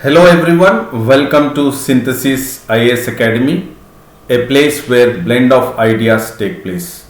Hello everyone, welcome to Synthesis IAS Academy, a place where blend of ideas take place.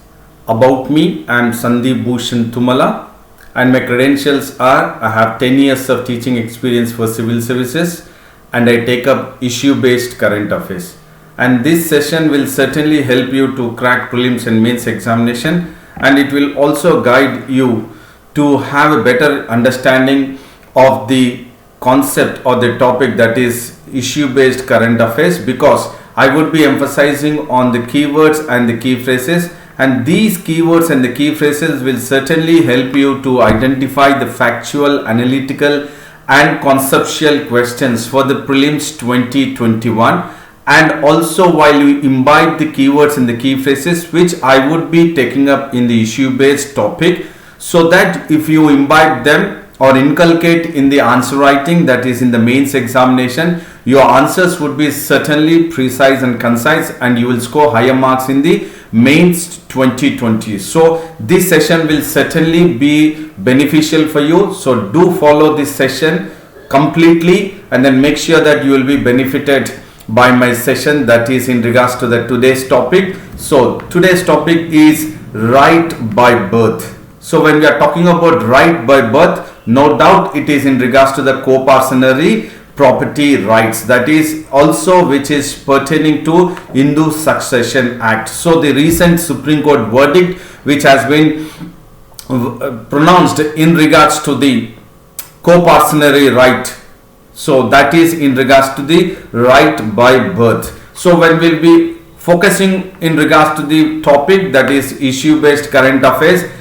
About me, I am Sandeep Bhushan Tumala and my credentials are I have 10 years of teaching experience for civil services and I take up issue based current affairs. And this session will certainly help you to crack prelims and mains examination, and it will also guide you to have a better understanding of the concept or the topic that is issue based current affairs, because I would be emphasizing on the keywords and the key phrases, and these keywords and the key phrases will certainly help you to identify the factual, analytical and conceptual questions for the prelims 2021. And also, while you imbibe the keywords and the key phrases which I would be taking up in the issue based topic, so that if you imbibe them or inculcate in the answer writing, that is in the mains examination, your answers would be certainly precise and concise and you will score higher marks in the mains 2020. So this session will certainly be beneficial for you, so do follow this session completely and then make sure that you will be benefited by my session that is in regards to the today's topic. So today's topic is right by birth. So when we are talking about right by birth, no doubt it is in regards to the co-parcenary property rights, that is also which is pertaining to Hindu Succession Act. So the recent Supreme Court verdict which has been pronounced in regards to the co-parcenary right, so that is in regards to the right by birth. So when we'll be focusing in regards to the topic that is issue based current affairs,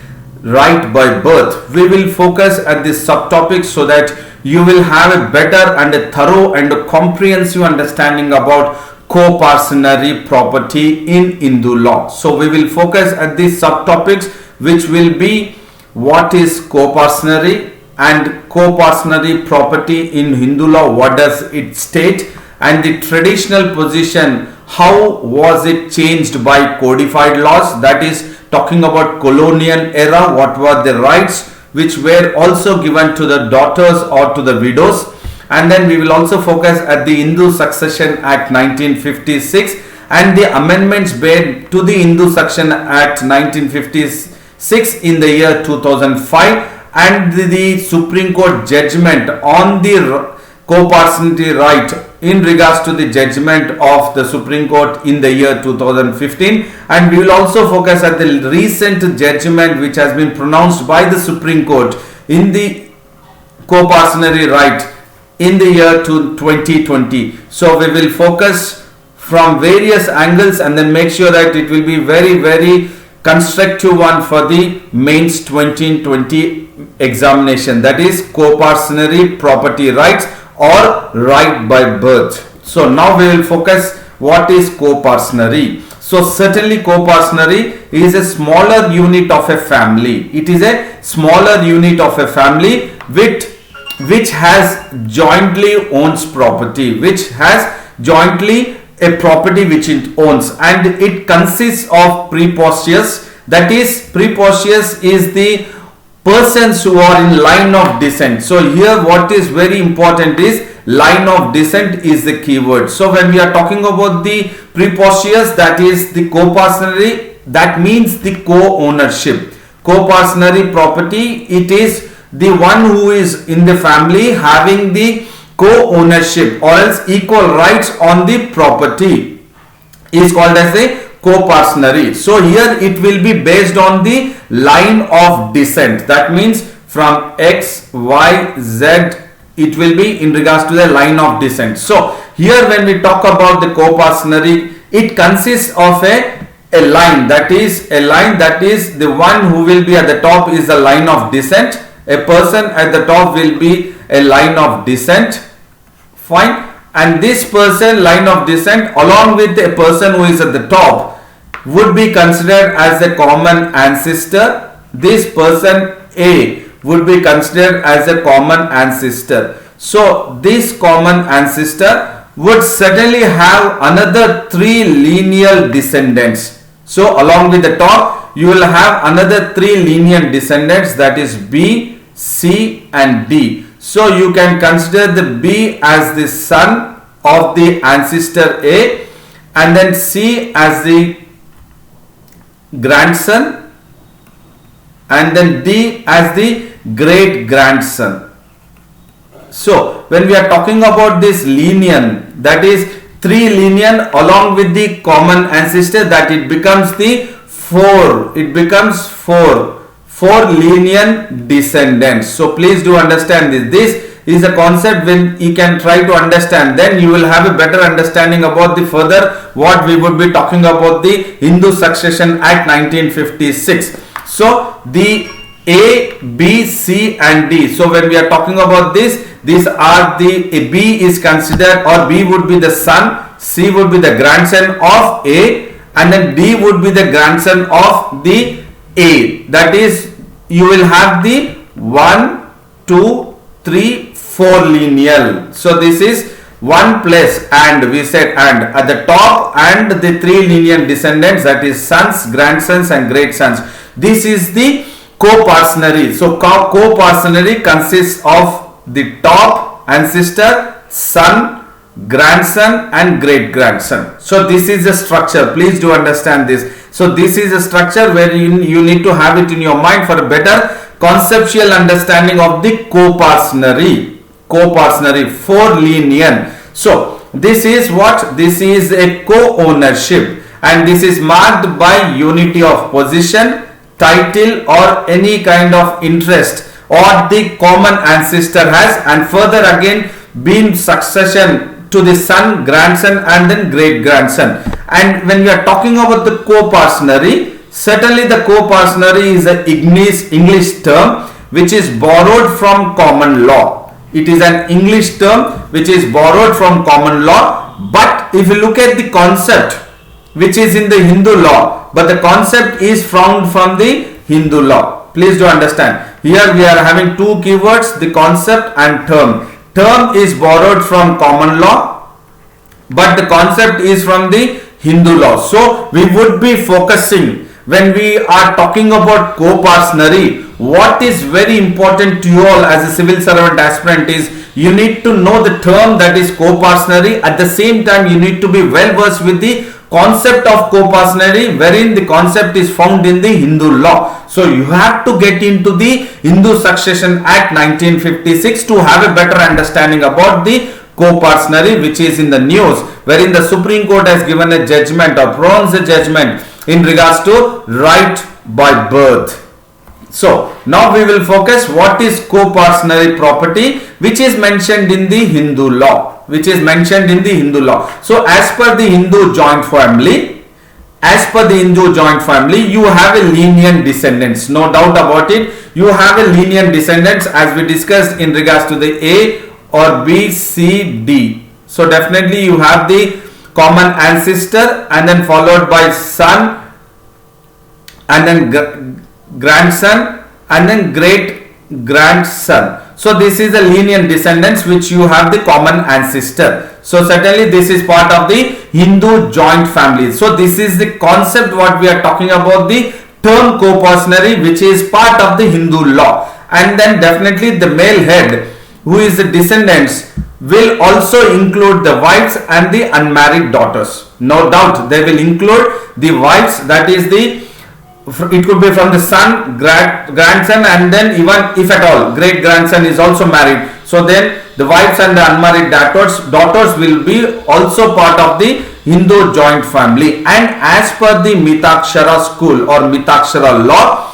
right by birth, we will focus at this subtopic so that you will have a better and a thorough and a comprehensive understanding about co-parcenary property in Hindu law. So we will focus at these subtopics, which will be what is co-parcenary and co-parcenary property in Hindu law, what does it state, and the traditional position, how was it changed by codified laws, that is talking about colonial era, what were the rights which were also given to the daughters or to the widows. And then we will also focus at the Hindu Succession Act 1956 and the amendments made to the Hindu Succession Act 1956 in the year 2005 and the Supreme Court judgment on the co-parcenary right in regards to the judgment of the Supreme Court in the year 2015, and we will also focus at the recent judgment which has been pronounced by the Supreme Court in the co-parcenary right in the year 2020. So we will focus from various angles and then make sure that it will be very constructive one for the mains 2020 examination, that is co-parcenary property rights or right by birth. So now we will focus what is co-parcenary. So certainly co-parcenary is a smaller unit of a family. It is a smaller unit of a family which has jointly owns property, which has jointly a property which it owns, and it consists of prepossessors, that is prepossessors is the persons who are in line of descent. So here what is very important is line of descent is the keyword. So when we are talking about the prepossessors, that is the co-parcenary, that means the co-ownership. Co-parcenary property, it is the one who is in the family having the co-ownership or else equal rights on the property is called as a co-parcenary. So here it will be based on the line of descent, that means from X, Y, Z, it will be in regards to the line of descent. So here when we talk about the co-parcenary, it consists of a line, that is a line, that is the one who will be at the top is the line of descent, a person at the top will be a line of descent, fine, and this person line of descent along with a person who is at the top would be considered as a common ancestor. This person A would be considered as a common ancestor. So this common ancestor would certainly have another 3 lineal descendants. So along with the top you will have another 3 lineal descendants, that is B, C and D. So you can consider the B as the son of the ancestor A, and then C as the grandson, and then D as the great grandson. So when we are talking about this lineage, that is 3 lineage along with the common ancestor, that it becomes the 4. It becomes 4 lineage descendants. So please do understand this. This is a concept when you can try to understand, then you will have a better understanding about the further what we would be talking about the Hindu Succession Act 1956. So the A, B, C and D. So when we are talking about this, these are the B is considered, or B would be the son, C would be the grandson of A, and then D would be the grandson of the A. That is, you will have the 1, 2, 3, 4 lineal. So this is 1 plus, and we said and at the top, and the 3 lineal descendants, that is sons, grandsons and great sons. This is the co-parsonary. So co-parsonary consists of the top ancestor, son, grandson and great grandson. So this is a structure. Please do understand this. So this is a structure where you need to have it in your mind for a better conceptual understanding of the co-parsonary. 4 lineage. So this is what? This is a co-ownership, and this is marked by unity of position, title or any kind of interest or the common ancestor has, and further again being succession to the son, grandson and then great grandson. And when we are talking about the co-parsonary, certainly the co-parsonary is an English term which is borrowed from common law. It is an English term which is borrowed from common law, but if you look at the concept which is in the Hindu law, but the concept is found from the Hindu law. Please do understand. Here we are having 2 keywords, the concept and term. Term is borrowed from common law, but the concept is from the Hindu law. So we would be focusing, when we are talking about co-parsonary, what is very important to you all as a civil servant aspirant is you need to know the term, that is co-parsonary. At the same time, you need to be well versed with the concept of co-parsonary, wherein the concept is found in the Hindu law. So you have to get into the Hindu Succession Act 1956 to have a better understanding about the co-parsonary, which is in the news, wherein the Supreme Court has given a judgment or pronounced a judgment in regards to right by birth. So now we will focus what is co-parsonary property, which is mentioned in the Hindu law. So as per the Hindu joint family, you have a lineage descendants. No doubt about it. You have a lineage descendants as we discussed in regards to the A or B, C, D. So definitely you have the common ancestor, and then followed by son, and then grandson, and then great grandson. So this is the lineage descendants which you have the common ancestor. So certainly this is part of the Hindu joint family. So this is the concept what we are talking about, the term co-parsonary, which is part of the Hindu law. And then definitely the male head, who is the descendants, will also include the wives and the unmarried daughters. No doubt they will include the wives, that is the, it could be from the son, grandson, and then even if at all great grandson is also married, so then the wives and the unmarried daughters will be also part of the Hindu joint family. And as per the Mitakshara school or Mitakshara law,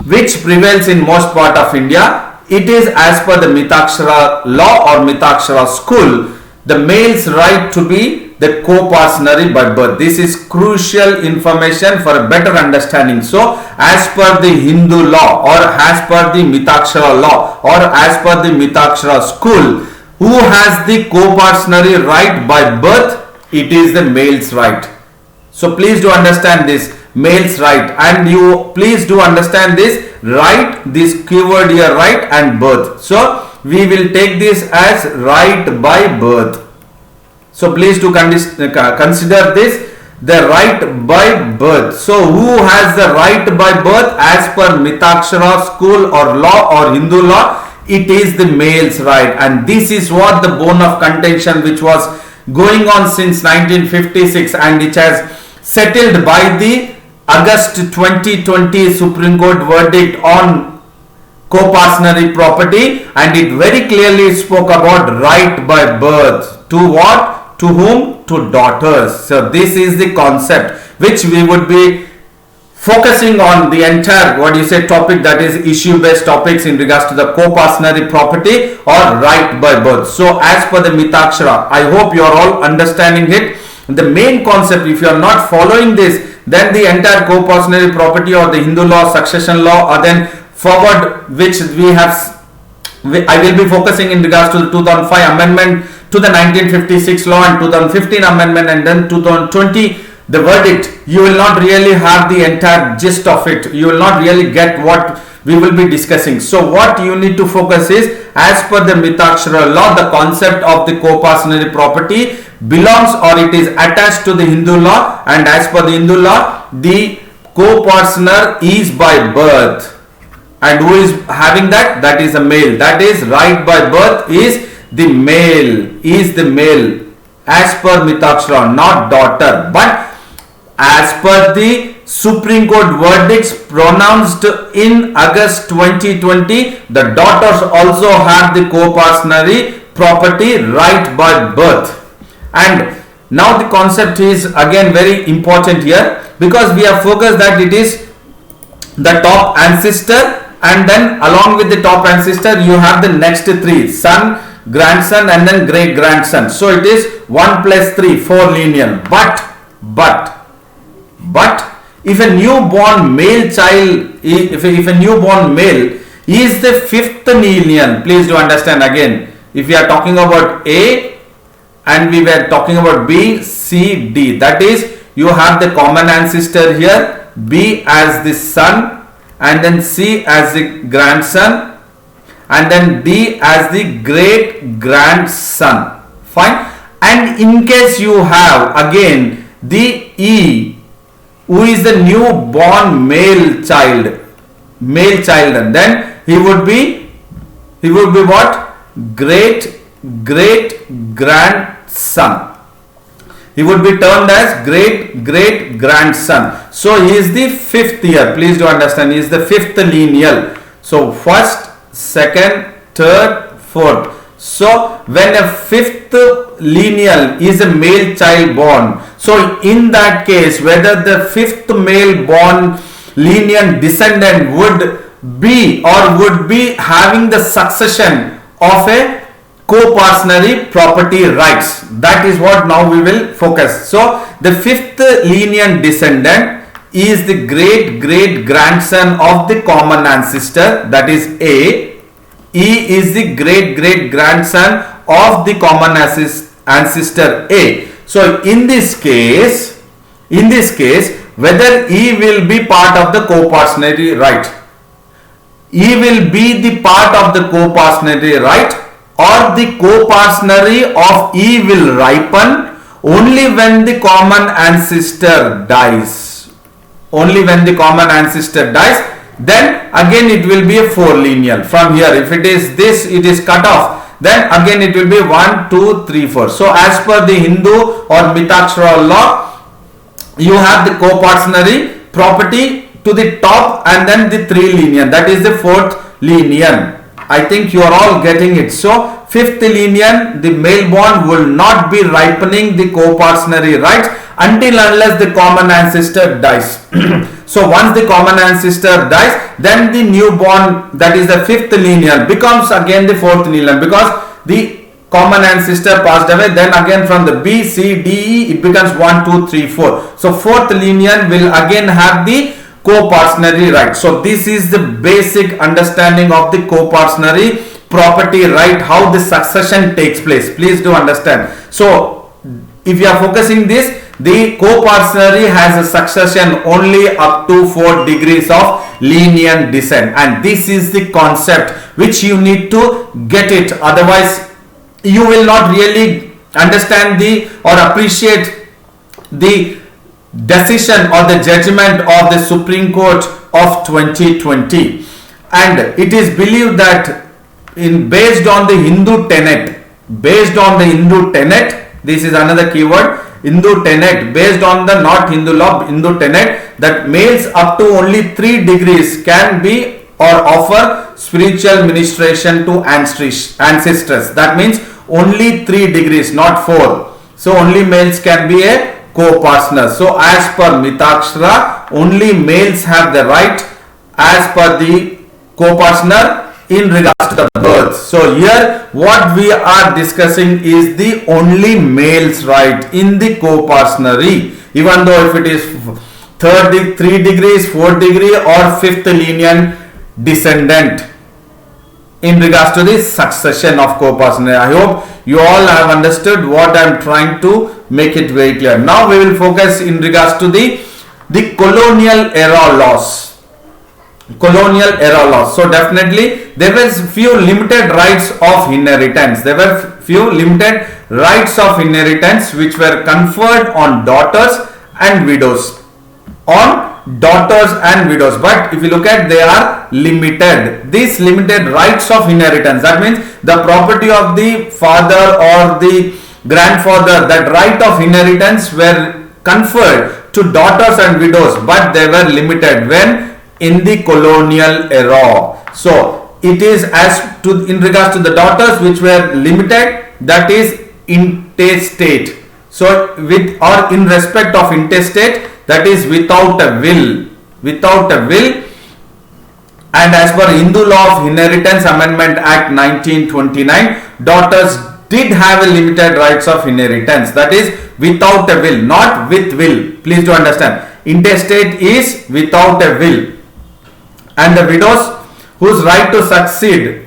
which prevails in most part of India, it is as per the Mitakshara law or Mitakshara school, the male's right to be the co-parsonary by birth. This is crucial information for a better understanding. So as per the Hindu law or as per the Mitakshara law or as per the Mitakshara school, who has the co-parsonary right by birth? It is the male's right. So please do understand this, male's right, and you please do understand this right, this keyword here, right and birth. So we will take this as right by birth. So please do consider this, the right by birth. So who has the right by birth as per Mitakshara school or law or Hindu law? it is the male's right. And this is what the bone of contention which was going on since 1956, and which has settled by the August 2020 Supreme Court verdict on co-partnership property, and it very clearly spoke about right by birth. To what? To whom? To daughters. So this is the concept which we would be focusing on the entire topic, that is issue based topics in regards to the co-partnership property or right by birth. So as per the Mitakshara, I hope you are all understanding it. The main concept, if you are not following this, then the entire co-partnership property or the Hindu law, succession law, or then forward, which I will be focusing in regards to the 2005 amendment to the 1956 law and 2015 amendment, and then 2020 the verdict. You will not really have the entire gist of it. You will not really get what we will be discussing. So what you need to focus is, as per the Mitakshara law, the concept of the co-partnership property belongs or it is attached to the Hindu law, and as per the Hindu law, the co-partner is by birth. And who is having that? That is a male. That is right by birth is the male. Is the male as per Mitakshara, not daughter. But as per the Supreme Court verdicts pronounced in August 2020, the daughters also have the co-partnership property right by birth. And now the concept is again very important here, because we have focused that it is the top ancestor, and then along with the top ancestor you have the next three: son, grandson, and then great grandson. So it is 1 plus 3, 4 lineal. But if a newborn male child, if a newborn male is the fifth lineal, please do understand again, if we are talking about A and we were talking about B, C, D, that is, you have the common ancestor here, B as the son, and then C as the grandson, and then D as the great grandson. Fine. And in case you have again the E, who is the newborn male child, and then he would be what? Great grandson. He would be termed as great grandson. So he is the fifth here. Please do understand, he is the fifth lineal. So first, second, third, fourth. So when a fifth lineal is a male child born, so in that case, whether the fifth male born lineal descendant would be having the succession of a co-partnership property rights. That is what now we will focus. So the fifth lineal descendant is the great grandson of the common ancestor, that is A. E is the great grandson of the common ancestor A. So in this case, whether E will be part of the co-partnership right, E will be the part of the co-partnership right, or the co-partnership of E will ripen only when the common ancestor dies. Only when the common ancestor dies, then again it will be a 4 lineal. From here, if it is this, it is cut off, then again it will be 1, 2, 3, 4. So as per the Hindu or Mitakshara law, you have the co-partnership property to the top and then the 3 lineal, that is the 4th lineal. I think you are all getting it. So 5th lineal, the male born will not be ripening the co-partnership rights until unless the common ancestor dies. So once the common ancestor dies, then the newborn, that is the 5th lineal, becomes again the 4th lineal, because the common ancestor passed away. Then again from the B, C, D, E, it becomes 1, 2, 3, 4. So 4th lineal will again have the co-partnership right. So this is the basic understanding of the co-partnership property right, how the succession takes place. Please do understand. So if you are focusing this, the co-partnership has a succession only up to 4 degrees of lineal descent, and this is the concept which you need to get it. Otherwise you will not really understand or appreciate the decision or the judgment of the Supreme Court of 2020. And it is believed that based on the Hindu tenet, this is another keyword, Hindu tenet, based on the not Hindu law, Hindu tenet, that males up to only 3 degrees can be or offer spiritual ministration to ancestors. That means only 3 degrees, not 4. So only males can be a co-partner. So as per Mitakshara, only males have the right as per the co-partner in regards to the birth. So here what we are discussing is the only male's right in the co-partnery, even though if it is 3 degrees, 4 degree or 5th lenient descendant in regards to the succession of co-partner. I hope you all have understood what I am trying to make it very clear. Now we will focus in regards to the colonial era laws. So definitely there was few limited rights of inheritance. Which were conferred on daughters and widows. But if you look at, they are limited. These limited rights of inheritance, that means the property of the father or the grandfather, that right of inheritance were conferred to daughters and widows, but they were limited when in the colonial era. So it is as to in regards to the daughters which were limited, that is intestate. So with or in respect of intestate, that is without a will. And as per Hindu Law of Inheritance Amendment Act 1929, daughters did have a limited rights of inheritance, that is without a will, not with will. Please do understand, intestate is without a will. And the widows whose right to succeed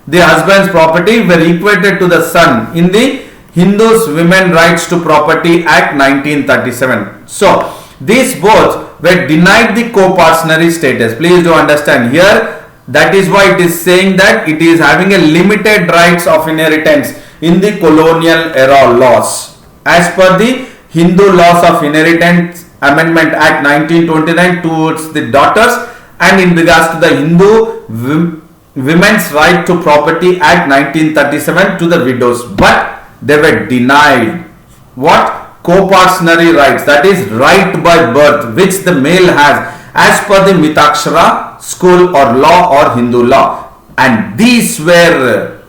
the husband's property were equated to the son in the Hindus Women Rights to Property Act 1937. So these both were denied the co-partnership status. Please do understand here, that is why it is saying that it is having a limited rights of inheritance in the colonial era laws. As per the Hindu Laws of Inheritance Amendment Act 1929 towards the daughters, and in regards to the Hindu Women's Right to Property Act 1937 to the widows, but they were denied what? Co-partnership rights, that is right by birth, which the male has as per the Mitakshara school or law or Hindu law. And these were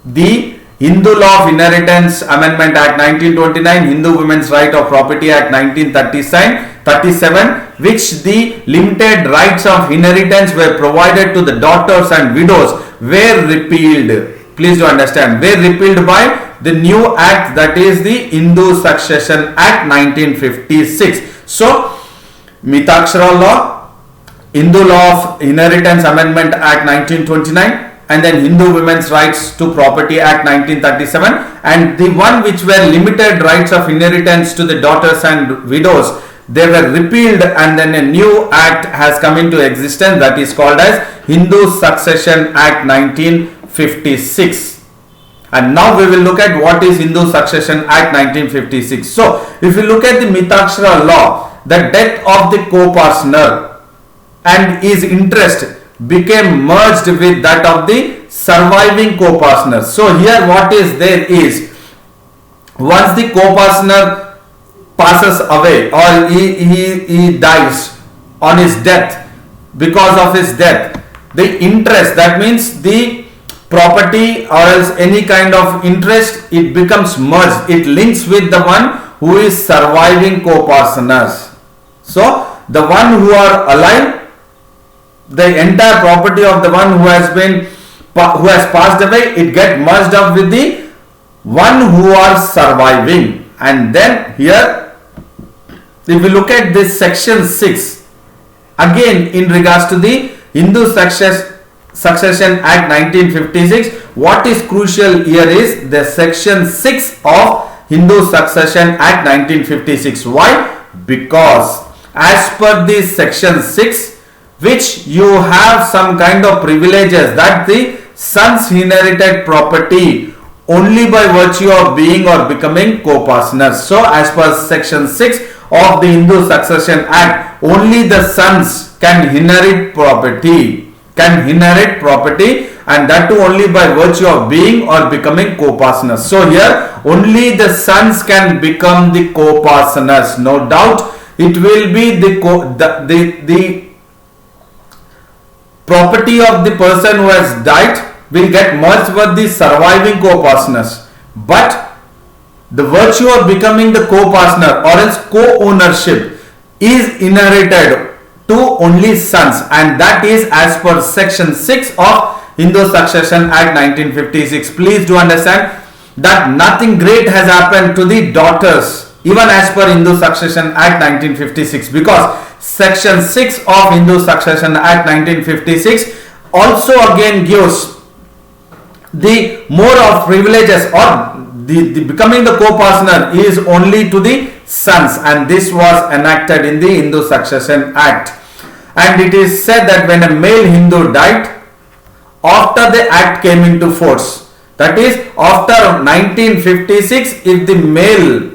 the Hindu Law of Inheritance Amendment Act 1929, Hindu Women's Right of Property Act 1937, which the limited rights of inheritance were provided to the daughters and widows, were repealed. Please do understand, were repealed by the new act, that is the Hindu Succession Act 1956. So Mitakshara law, Hindu Law of Inheritance Amendment Act 1929, and then Hindu Women's Rights to Property Act 1937, and the one which were limited rights of inheritance to the daughters and widows, they were repealed, and then a new act has come into existence, that is called as Hindu Succession Act 1956. And now we will look at what is Hindu Succession Act 1956. So if you look at the Mitakshara law, the death of the co-partner and his interest became merged with that of the surviving co-partner. So here what is there is, once the co-partner passes away or he dies on his death, because of his death, the interest, that means the property or else any kind of interest, it becomes merged, it links with the one who is surviving co-partners. So the one who are alive, the entire property of the one who has passed away, it get merged up with the one who are surviving. And then here, if we look at this section 6, again in regards to the Hindu Succession Act 1956, what is crucial here is the section 6 of Hindu Succession Act 1956. Why? Because as per this section 6, which you have some kind of privileges, that the sons inherited property only by virtue of being or becoming co-partners. So as per section 6 of the Hindu Succession Act, only the sons can inherit property, and that too only by virtue of being or becoming co-partners. So here only the sons can become the co-partners. No doubt it will be the property of the person who has died will get merged with the surviving co-partners, but the virtue of becoming the co-partner or else co-ownership is inherited to only sons, and that is as per section 6 of Hindu Succession Act 1956. Please do understand that nothing great has happened to the daughters even as per Hindu Succession Act 1956, because section 6 of Hindu Succession Act 1956 also again gives the more of privileges, or the becoming the co-partner is only to the sons, and this was enacted in the Hindu Succession Act. And it is said that when a male Hindu died after the act came into force, that is after 1956, if the male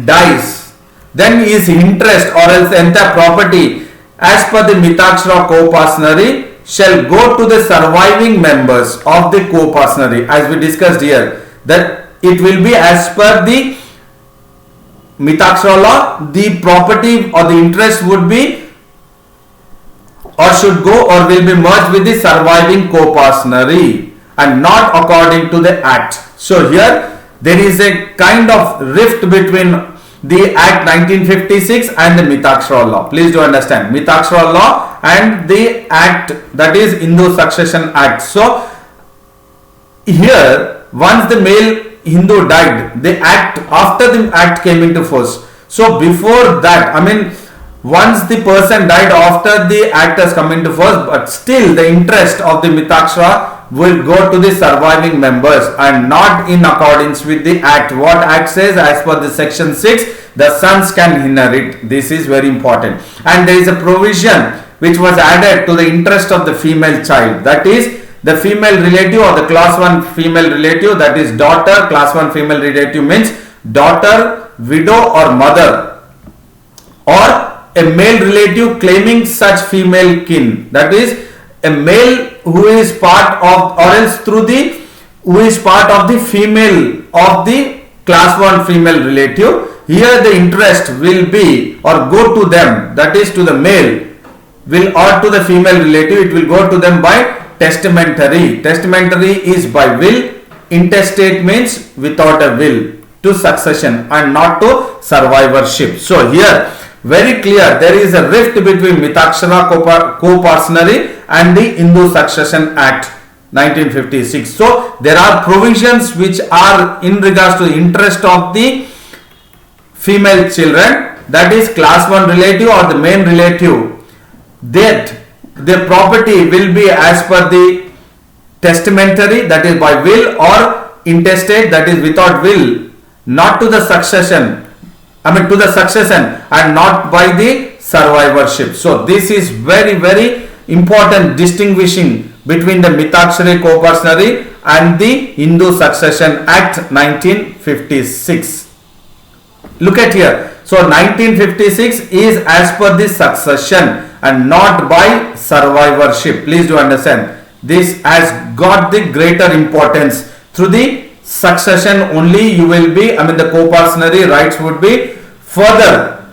dies, then his interest or else entire property as per the Mitakshara co-partnery shall go to the surviving members of the co-partnery, as we discussed here, that it will be as per the Mitakshara law, the property or the interest would be or should go or will be merged with the surviving co-partnery and not according to the act. So here there is a kind of rift between the Act 1956 and the Mitakshara law. Please do understand, Mitakshara law and the Act, that is Hindu Succession Act. So here once the male Hindu died, the act, after the act came into force. So before that, I mean once the person died after the act has come into force, but still the interest of the Mitakshara will go to the surviving members and not in accordance with the act. What act says, as per the section 6, the sons can inherit. This is very important. And there is a provision which was added to the interest of the female child, that is the female relative or the class 1 female relative, that is daughter. Class 1 female relative means daughter, widow or mother, or a male relative claiming such female kin, that is a male who is part of or else through the who is part of the female of the class 1 female relative. Here the interest will be or go to them, that is to the male will or to the female relative, it will go to them by testamentary. Testamentary is by will, intestate means without a will, to succession and not to survivorship. So here very clear, there is a rift between Mitakshara co-partnery and the Hindu Succession Act 1956. So there are provisions which are in regards to the interest of the female children, that is class 1 relative or the main relative, that their property will be as per the testamentary, that is by will, or intestate, that is without will, not to the succession, I mean to the succession and not by the survivorship. So this is very very important distinguishing between the Mitakshara co-partnery and the Hindu Succession Act 1956. Look at here. So 1956 is as per the succession and not by survivorship. Please do understand, this has got the greater importance. Through the succession only you will be, I mean the co-partnery rights would be further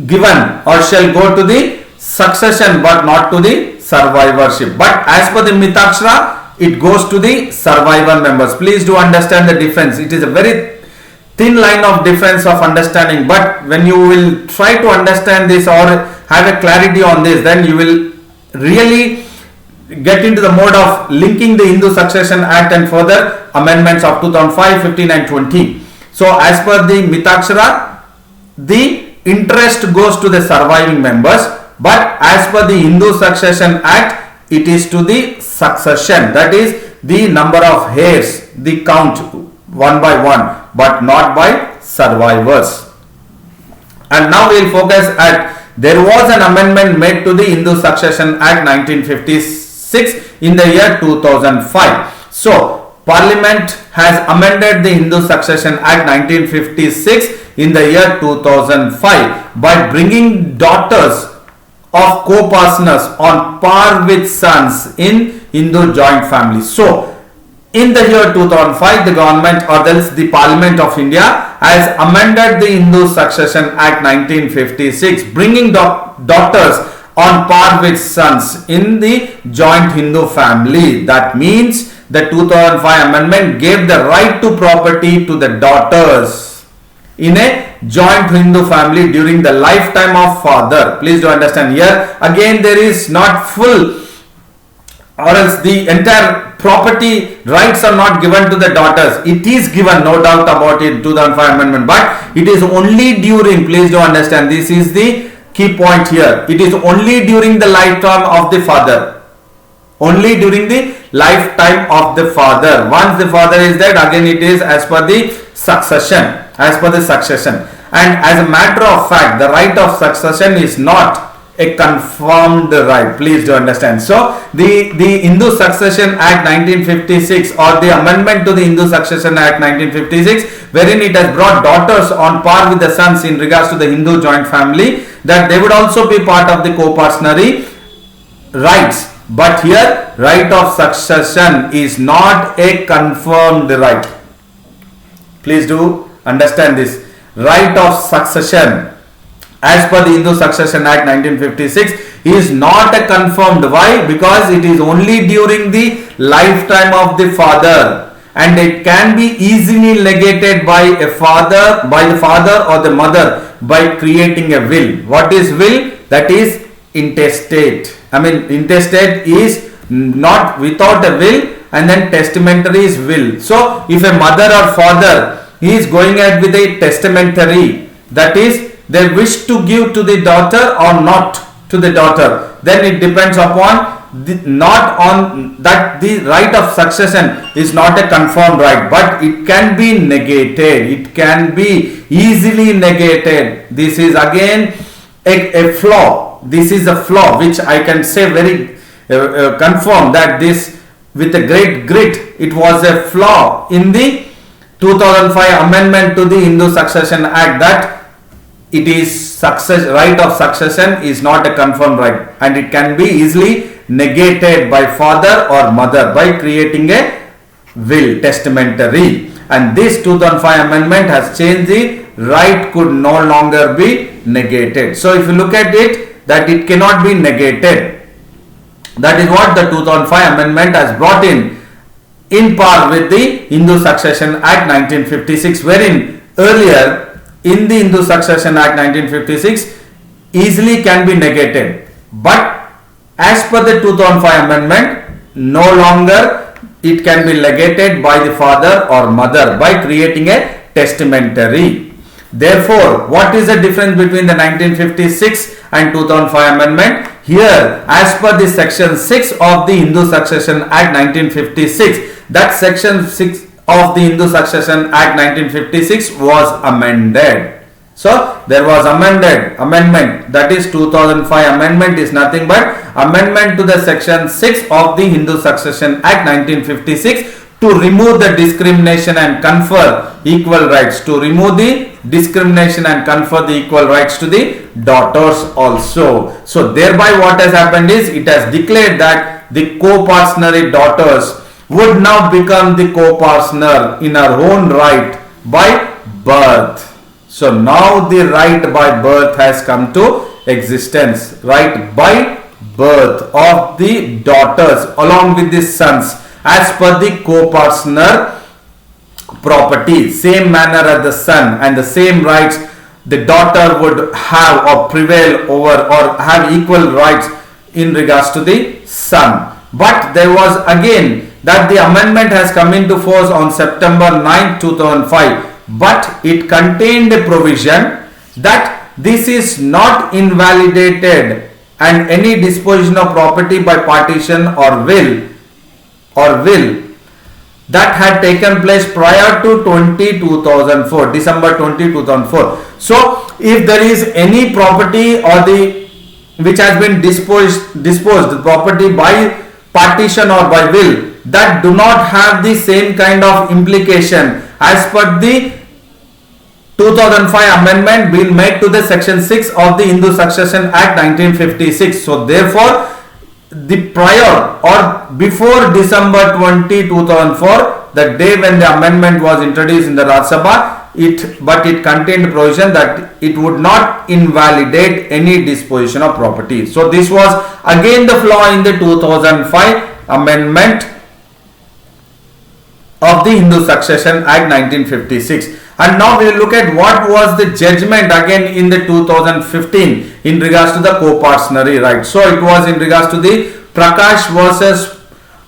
given or shall go to the succession but not to the survivorship. But as per the Mitakshara, it goes to the survivor members. Please do understand the difference. It is a very thin line of difference of understanding, but when you will try to understand this or have a clarity on this, then you will really get into the mode of linking the Hindu Succession Act and further amendments of 2005, 15 and 20. So as per the Mitakshara, the interest goes to the surviving members, but as per the Hindu Succession Act, it is to the succession, that is the number of heirs, the count one by one, but not by survivors. And now we will focus at, there was an amendment made to the Hindu Succession Act 1956 in the year 2005. So Parliament has amended the Hindu Succession Act 1956 in the year 2005 by bringing daughters of co-partners on par with sons in Hindu joint families. So, in the year 2005, the government or else the Parliament of India has amended the Hindu Succession Act 1956, bringing daughters on par with sons in the joint Hindu family. That means the 2005 amendment gave the right to property to the daughters in a joint Hindu family during the lifetime of father. Please do understand, here again there is not full or else the entire property rights are not given to the daughters. It is given, no doubt about it, 2005 amendment, but it is only during, please do understand, this is the key point here, it is only during the lifetime of the father. Only during the lifetime of the father. Once the father is dead, again it is as per the succession. As per the succession. And as a matter of fact, the right of succession is not a confirmed right. Please do understand. So, the Hindu Succession Act 1956 or the amendment to the Hindu Succession Act 1956, wherein it has brought daughters on par with the sons in regards to the Hindu joint family, that they would also be part of the co-partnership rights. But here, right of succession is not a confirmed right. Please do understand this. Right of succession as per the Hindu Succession Act 1956 is not a confirmed. Why? Because it is only during the lifetime of the father, and it can be easily negated by the father or the mother by creating a will. What is will? That is intestate. Intestate is not without a will, and then testamentary is will. So, if a mother or father is going ahead with a testamentary, that is they wish to give to the daughter or not to the daughter, then it depends upon not on that the right of succession is not a confirmed right, but it can be negated. It can be easily negated. This is again a flaw. This is a flaw which I can say very confirm that this with a great grit, it was a flaw in the 2005 amendment to the Hindu Succession Act, that it is right of succession is not a confirmed right, and it can be easily negated by father or mother by creating a will, testamentary. And this 2005 amendment has changed the right could no longer be negated. So if you look at it, that it cannot be negated. That is what the 2005 amendment has brought in par with the Hindu Succession Act 1956, wherein earlier in the Hindu Succession Act 1956 easily can be negated, but as per the 2005 amendment, no longer it can be negated by the father or mother by creating a testamentary. Therefore, what is the difference between the 1956 and 2005 amendment? Here, as per the section 6 of the Hindu Succession Act 1956, that section 6 of the Hindu Succession Act 1956 was amended. So, there was amendment, that is 2005 amendment is nothing but amendment to the section 6 of the Hindu Succession Act 1956 to remove the discrimination and confer equal rights, to remove the discrimination and confer the equal rights to the daughters also. So, thereby what has happened is, it has declared that the co-partnership daughters would now become the co-partner in her own right by birth. So now the right by birth has come to existence. Right by birth of the daughters along with the sons as per the co-partner property. Same manner as the son, and the same rights the daughter would have or prevail over or have equal rights in regards to the son. But there was again that the amendment has come into force on September 9, 2005, but it contained a provision that this is not invalidated, and any disposition of property by partition or will that had taken place prior to 2004, December 20, 2004. So if there is any property or which has been disposed property by partition or by will that do not have the same kind of implication as per the 2005 amendment been made to the section 6 of the Hindu Succession Act 1956. So therefore, the prior or before December 20, 2004, the day when the amendment was introduced in the Rajya Sabha, it contained provision that it would not invalidate any disposition of property. So this was again the flaw in the 2005 amendment of the Hindu Succession Act 1956. And now we will look at what was the judgment again in the 2015 in regards to the co-partnership right. So it was in regards to the Prakash versus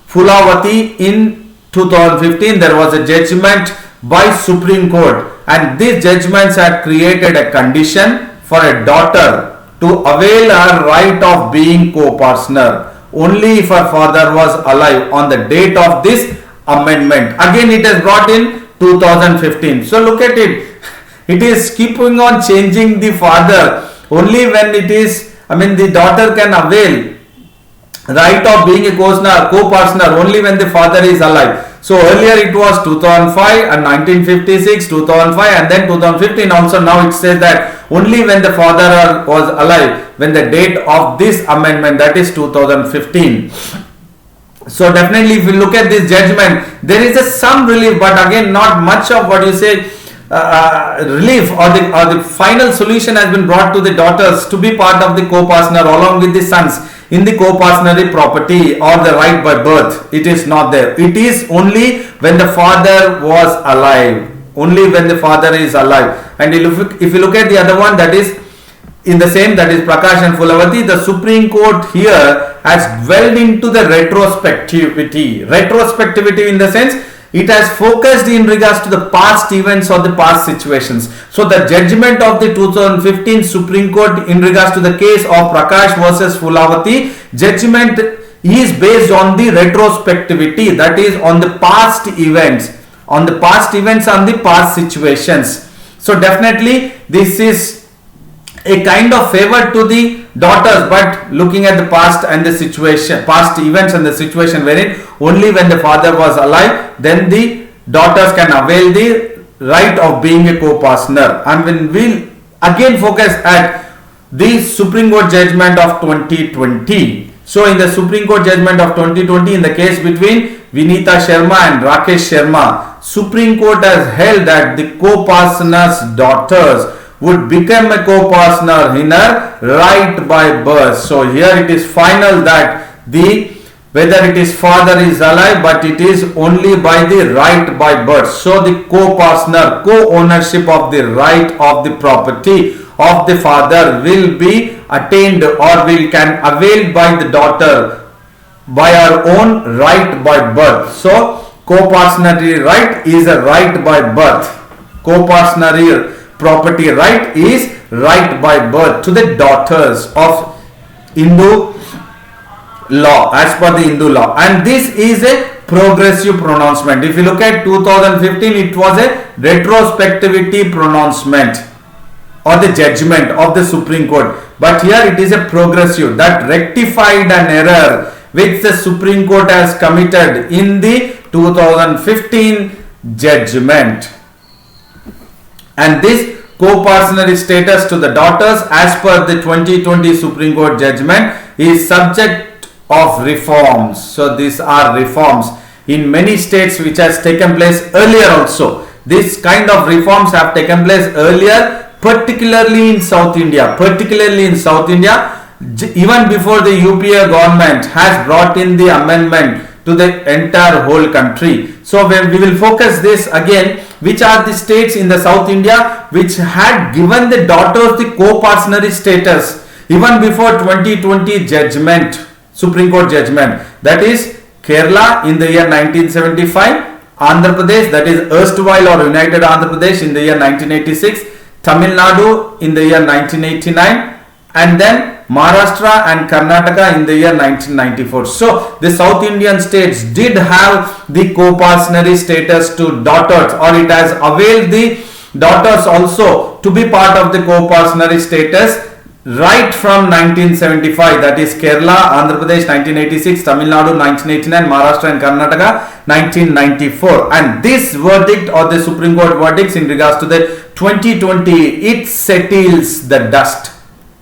Phulavati in 2015. There was a judgment by Supreme Court, and these judgments had created a condition for a daughter to avail her right of being co-partner only if her father was alive on the date of this amendment. Again it is brought in 2015. So look at it. It is keeping on changing the father only when it is, the daughter can avail right of being a co-partner only when the father is alive. So earlier it was 2005 and 1956, 2005 and then 2015 also. Now it says that only when the father was alive, when the date of this amendment, that is 2015. So definitely if you look at this judgment, there is some relief, but again not much of what you say relief, or the final solution has been brought to the daughters to be part of the co-partner along with the sons in the co-partnership property or the right by birth. It is not there. It is only when the father was alive. Only when the father is alive. And if you look at the other one, that is in the same, that is Prakash and Phulavati, the Supreme Court here has dwelled into the retrospectivity. Retrospectivity in the sense, it has focused in regards to the past events or the past situations. So the judgment of the 2015 Supreme Court in regards to the case of Prakash versus Phulavati, judgment is based on the retrospectivity, that is on the past events, on the past situations. So definitely this is a kind of favor to the daughters, but looking at the past and the situation, past events and the situation wherein only when the father was alive, then the daughters can avail the right of being a co-partner. And when we'll again focus at the Supreme Court judgment of 2020. So in the Supreme Court judgment of 2020, in the case between Vinita Sharma and Rakesh Sharma, Supreme Court has held that the co-partner's daughters would become a co-partner in her right by birth. So here it is final that whether it is father is alive, but it is only by the right by birth. So the co-partner, co-ownership of the right of the property of the father will be attained or can avail by the daughter by her own right by birth. So co-partner right is a right by birth. Co-partner property right is right by birth to the daughters of Hindu law, as per the Hindu law. And this is a progressive pronouncement. If you look at 2015, it was a retrospectivity pronouncement or the judgment of the Supreme Court. But here it is a progressive that rectified an error which the Supreme Court has committed in the 2015 judgment. And this co-partner status to the daughters as per the 2020 Supreme Court judgment is subject of reforms. So these are reforms in many states which has taken place earlier also. This kind of reforms have taken place earlier, particularly in South India. Even before the UPA government has brought in the amendment to the entire whole country. So when we will focus this again, which are the states in the South India which had given the daughters the co-partnership status even before 2020 judgment, Supreme Court judgment. That is Kerala in the year 1975, Andhra Pradesh, that is erstwhile or United Andhra Pradesh in the year 1986, Tamil Nadu in the year 1989, and then Maharashtra and Karnataka in the year 1994. So the South Indian states did have the co-partnership status to daughters, or it has availed the daughters also to be part of the co-partnership status right from 1975, that is Kerala, Andhra Pradesh 1986, Tamil Nadu 1989, Maharashtra and Karnataka 1994. And this verdict or the Supreme Court verdicts in regards to the 2020, it settles the dust.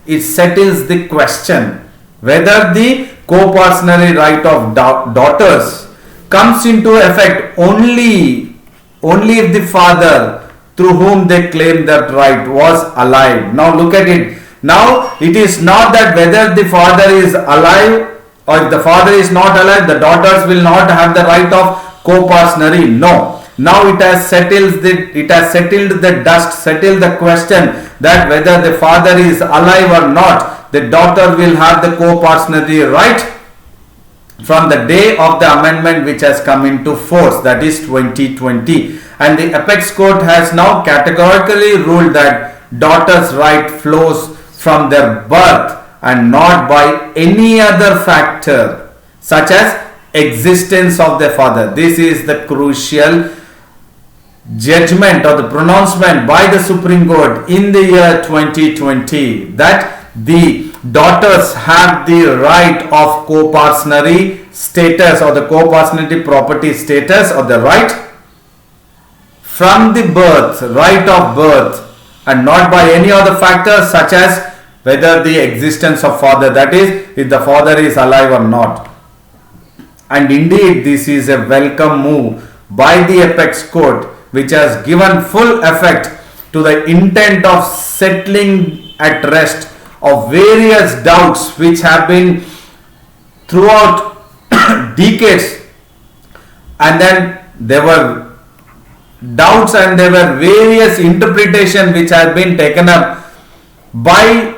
It settles the question whether the co-partnership right of daughters comes into effect only if the father through whom they claim that right was alive. Now look at it. Now it is not that whether the father is alive or if the father is not alive, the daughters will not have the right of co-partnership. No. Now it has settled the dust, settled the question that whether the father is alive or not, the daughter will have the co-partnership right from the day of the amendment which has come into force, that is 2020. And the apex court has now categorically ruled that daughter's right flows from their birth and not by any other factor such as existence of the father. This is the crucial judgment or the pronouncement by the Supreme Court in the year 2020 that the daughters have the right of co-partnership status or the co-partnership property status or the right from the birth, right of birth, and not by any other factor such as whether the existence of father, that is if the father is alive or not. And indeed this is a welcome move by the apex court which has given full effect to the intent of settling at rest of various doubts which have been throughout decades, and then there were doubts and there were various interpretations which have been taken up by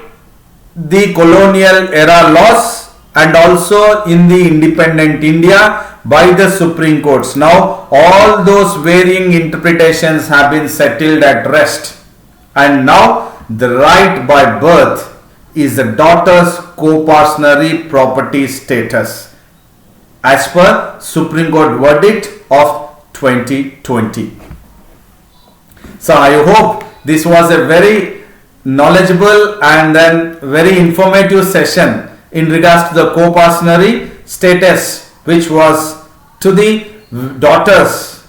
the colonial era laws and also in the independent India by the Supreme Courts. Now all those varying interpretations have been settled at rest, and now the right by birth is the daughter's co-partnership property status as per Supreme Court verdict of 2020. So I hope this was a very knowledgeable and then very informative session in regards to the co-partnership status which was to the daughters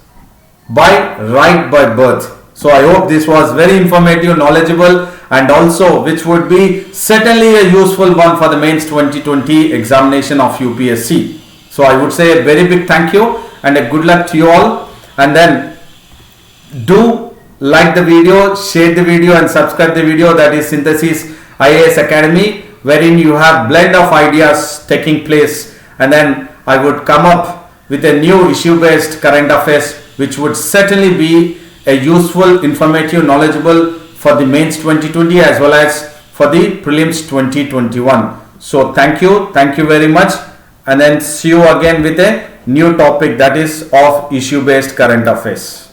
by right by birth. So I hope this was very informative, knowledgeable, and also which would be certainly a useful one for the mains 2020 examination of UPSC. So I would say a very big thank you and a good luck to you all, and then do like the video, share the video and subscribe the video, that is Synthesis IAS Academy, wherein you have blend of ideas taking place, and then I would come up with a new issue based current affairs which would certainly be a useful, informative, knowledgeable for the mains 2020 as well as for the prelims 2021. So thank you very much, and then see you again with a new topic, that is of issue based current affairs.